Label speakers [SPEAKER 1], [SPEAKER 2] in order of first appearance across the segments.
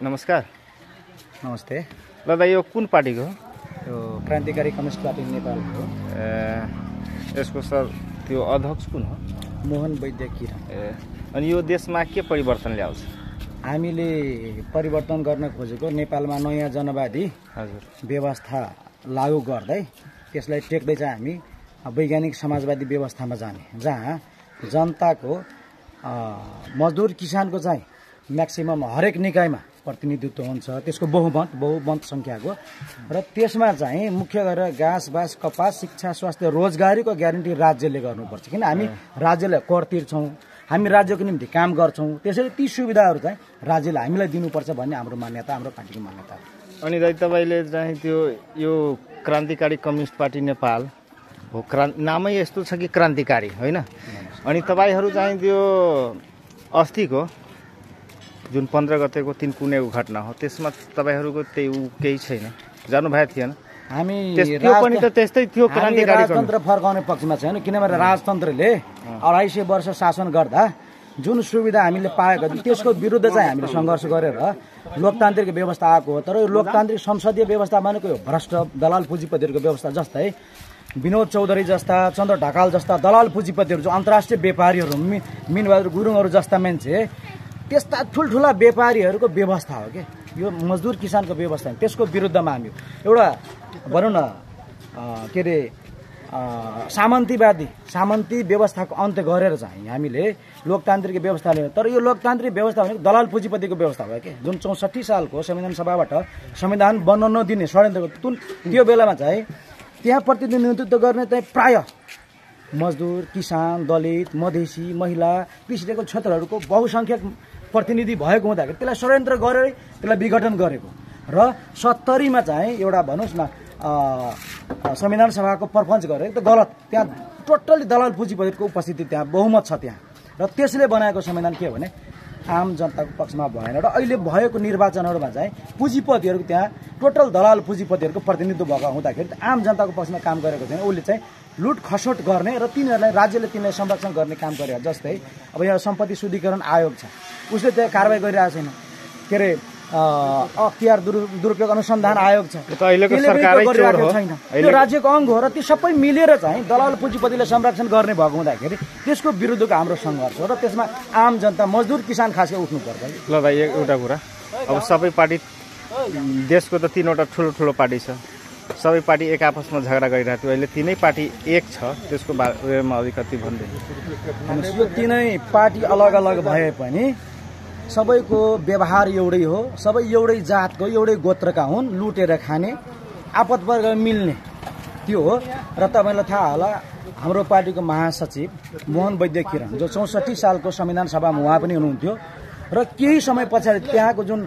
[SPEAKER 1] नमस्कार।
[SPEAKER 2] नमस्ते।
[SPEAKER 1] दादा यो कुन पार्टीको हो?
[SPEAKER 2] यो क्रान्तिकारी कम्युनिस्ट पार्टी नेपालको।
[SPEAKER 1] यसको सर त्यो अध्यक्ष कुन हो?
[SPEAKER 2] मोहन वैद्य किरण।
[SPEAKER 1] अनि यो देशमा के परिवर्तन ल्याउँछ?
[SPEAKER 2] हामीले परिवर्तन गर्न खोजेको नेपालमा नयाँ जनवादी व्यवस्था लागू गर्दै त्यसलाई टेक्दै चाहिँ हामी वैज्ञानिक समाजवादी व्यवस्थामा जाने, जहाँ जनताको मजदुर किसानको चाहिँ म्याक्सिमम हरेक निकायमा प्रतिनिधित्व हुन्छ, त्यसको बहुमत संख्याको, र त्यसमा चाहिँ मुख्य गरेर घाँस बाँस कपास शिक्षा स्वास्थ्य रोजगारीको ग्यारेन्टी राज्यले गर्नुपर्छ। किन हामी राज्यलाई कर तिर्छौँ, हामी राज्यको निम्ति काम गर्छौँ, त्यसैले ती सुविधाहरू चाहिँ राज्यले हामीलाई दिनुपर्छ भन्ने हाम्रो मान्यता, हाम्रो पार्टीको मान्यता हो।
[SPEAKER 1] अनि दाइ तपाईँले चाहिँ त्यो यो क्रान्तिकारी कम्युनिस्ट पार्टी नेपाल हो, नामै यस्तो छ कि क्रान्तिकारी होइन? अनि तपाईँहरू चाहिँ त्यो अस्तिको जुन 15 गतेको तिनकुनेको घटना हो त्यसमा तपाईँहरूको केही छैन, जानुभएको थिएन?
[SPEAKER 2] हामी
[SPEAKER 1] त्यो पनि त त्यस्तै थियो, क्रान्तिकारी
[SPEAKER 2] राजतन्त्र फर्काउने पक्षमा छैन, किनभने राजतन्त्रले 250 वर्ष शासन गर्दा जुन सुविधा हामीले पाएको थियो त्यसको विरुद्ध चाहिँ हामीले सङ्घर्ष गरेर लोकतान्त्रिक व्यवस्था आएको हो। तर यो लोकतान्त्रिक संसदीय व्यवस्था भनेको यो भ्रष्ट दलाल पुँजीपतिहरूको व्यवस्था, जस्तै विनोद चौधरी जस्ता, चन्द्र ढकाल जस्ता दलाल पुँजीपतिहरू, जो अन्तर्राष्ट्रिय व्यापारीहरू, मिनबहादुर गुरुङहरू जस्ता मान्छे, त्यस्ता ठुल्ठुला व्यापारीहरूको व्यवस्था हो कि यो मजदुर किसानको व्यवस्था। त्यसको विरुद्धमा हामी एउटा भनौँ न के अरे सामन्ती व्यवस्थाको अन्त्य गरेर चाहिँ हामीले लोकतान्त्रिक व्यवस्था लियौँ। तर यो लोकतान्त्रिक व्यवस्था भनेको दलाल पुँजीपतिको व्यवस्था भयो कि, जुन 64 सालको संविधान सभाबाट संविधान बन्न नदिने षड्यन्त्रको त्यो बेलामा चाहिँ त्यहाँ प्रतिनिधित्व गर्ने चाहिँ प्राय मजदुर किसान दलित मधेसी महिला पिछडिएको क्षेत्रहरूको बहुसङ्ख्यक प्रतिनिधि भएको हुँदाखेरि त्यसलाई षड्यन्त्र गरेर त्यसलाई विघटन गरेको, र 70 मा चाहिँ एउटा भन्नुहोस् न संविधान सभाको पर्फर्मेन्स गरेको त गलत। त्यहाँ टोटल्ली दलाल पुँजीपतिको उपस्थिति त्यहाँ बहुमत छ त्यहाँ, र त्यसले बनाएको संविधान के हो भने आम जनताको पक्षमा भएन। र अहिले भएको निर्वाचनहरूमा चाहिँ पुँजीपतिहरूको त्यहाँ टोटल दलाल पुँजीपतिहरूको प्रतिनिधित्व भएको हुँदाखेरि आम जनताको पक्षमा काम गरेको छैन, उसले चाहिँ लुट खसोट गर्ने र तिनीहरूलाई राज्यले तिनीलाई संरक्षण गर्ने काम गरेको। जस्तै अब यहाँ सम्पत्ति शुद्धिकरण आयोग छ, उसले त्यहाँ कारवाही गरिरहेको छैन। के अरे अख्तियार दुरुपयोग अनुसन्धान आयोग छ, छैन, यो राज्यको अङ्ग हो, र ती सबै मिलेर चाहिँ दलाल पुँजीपतिले संरक्षण गर्ने भएको हुँदाखेरि त्यसको विरुद्धको हाम्रो सङ्घर्ष हो, र त्यसमा आम जनता मजदुर किसान खासै उठ्नुपर्छ।
[SPEAKER 1] ल भाइ एउटा कुरा, अब सबै पार्टी देशको त 3वटा ठुलो पार्टी छ, सबै पार्टी एक आपसमा झगडा गरिरहेको थियो, अहिले 3नै पार्टी एक छ, त्यसको बारेमा अलिकति भन्दै।
[SPEAKER 2] यो 3नै पार्टी अलग अलग भए पनि सबैको व्यवहार एउटै हो, सबै एउटै जातको एउटै गोत्रका हुन्, लुटेर खाने आपत वर्ग मिल्ने त्यो हो। र तपाईँलाई थाहा होला हाम्रो पार्टीको महासचिव मोहन वैद्य किरण, जो 64 सालको संविधान सभामा उहाँ पनि हुनुहुन्थ्यो, र केही समय पछाडि त्यहाँको जुन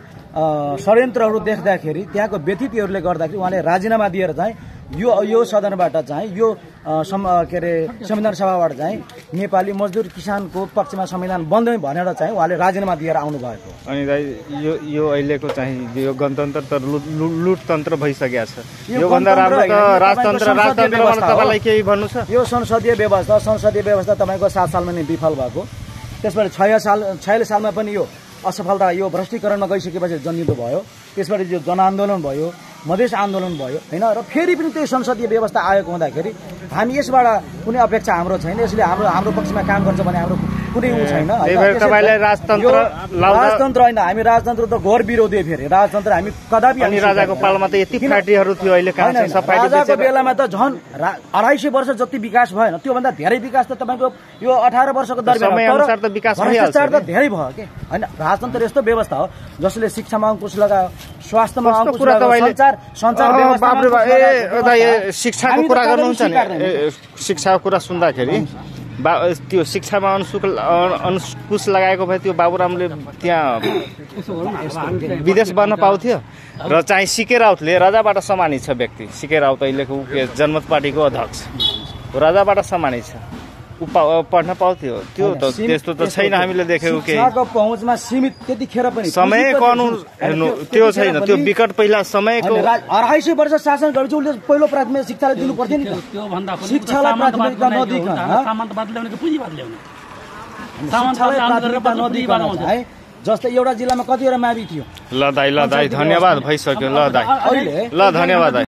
[SPEAKER 2] षड्यन्त्रहरू देख्दाखेरि त्यहाँको व्यतिथिहरूले गर्दाखेरि उहाँले राजीनामा दिएर चाहिँ यो सदनबाट चाहिँ यो के अरे संविधान सभाबाट चाहिँ नेपाली मजदुर किसानको पक्षमा संविधान बन्दैन भनेर चाहिँ उहाँले राजीनामा दिएर आउनुभएको।
[SPEAKER 1] अनि यो अहिलेको चाहिँ यो गणतन्त्र त लुटतन्त्र भइसकेको छ, योभन्दा राम्रो त राजतन्त्रमा तपाईँलाई केही भन्नु छ? यो
[SPEAKER 2] संसदीय व्यवस्था तपाईँको 7 सालमा नै विफल भएको, त्यसबाट 46 सालमा पनि यो असफलता, यो भ्रष्टीकरणमा गइसकेपछि जन्जिँदो भयो, त्यसबाट यो जनआन्दोलन भयो, मधेस आन्दोलन भयो होइन, र फेरि पनि त्यही संसदीय व्यवस्था आएको हुँदाखेरि हामी यसबाट कुनै अपेक्षा हाम्रो छैन, यसले हाम्रो पक्षमा काम गर्छ भने हाम्रो कुनै ऊ छैन। राजतन्त्र होइन, हामी राजतन्त्र त घोर विरोधी, फेरि राजतन्त्र हामी कदापि।
[SPEAKER 1] अनि राजाको पालामा त यति पार्टीहरू थियो, अहिले
[SPEAKER 2] राजाको बेलामा त झन् 250 वर्ष जति विकास भएन, त्योभन्दा धेरै विकास त तपाईँको यो 18 वर्षको
[SPEAKER 1] भ्रष्टाचार त
[SPEAKER 2] धेरै भयो कि होइन। राजतन्त्र यस्तो व्यवस्था हो जसले शिक्षामा अंकुश लगायो, स्वास्थ्यमा अंकुश लगायो, संचार
[SPEAKER 1] व्यवस्था। शिक्षाको कुरा गर्नुहुन्छ नि, शिक्षाको कुरा सुन्दाखेरि त्यो शिक्षामा अंकुश लगाएको भए त्यो बाबुरामले त्यहाँ विदेश बन्न पाउँथ्यो, र चाहिँ सिके राउतले राजाबाट समानी छ व्यक्ति, सिके राउत अहिलेको जनमत पार्टीको अध्यक्ष राजाबाट समानी छ, पढ्न पाउँथ्यो, त्यो त त्यस्तो त छैन हामीले देखेको। के
[SPEAKER 2] पहुँचमा सीमित त्यतिखेर पनि
[SPEAKER 1] समयको हेर्नु त्यो छैन, त्यो विकट पहिला समयको
[SPEAKER 2] 250 वर्ष शासन गरेपछि उसले पहिलो प्राथमिकता शिक्षालाई दिनु पर्थ्यो नि, शिक्षालाई प्राथमिकता नदिकन जस्तै एउटा जिल्लामा कतिवटा मावि थियो
[SPEAKER 1] ल दाइ धन्यवाद भइसक्यो ल दाइ
[SPEAKER 2] अहिले
[SPEAKER 1] ल धन्यवाद दाइ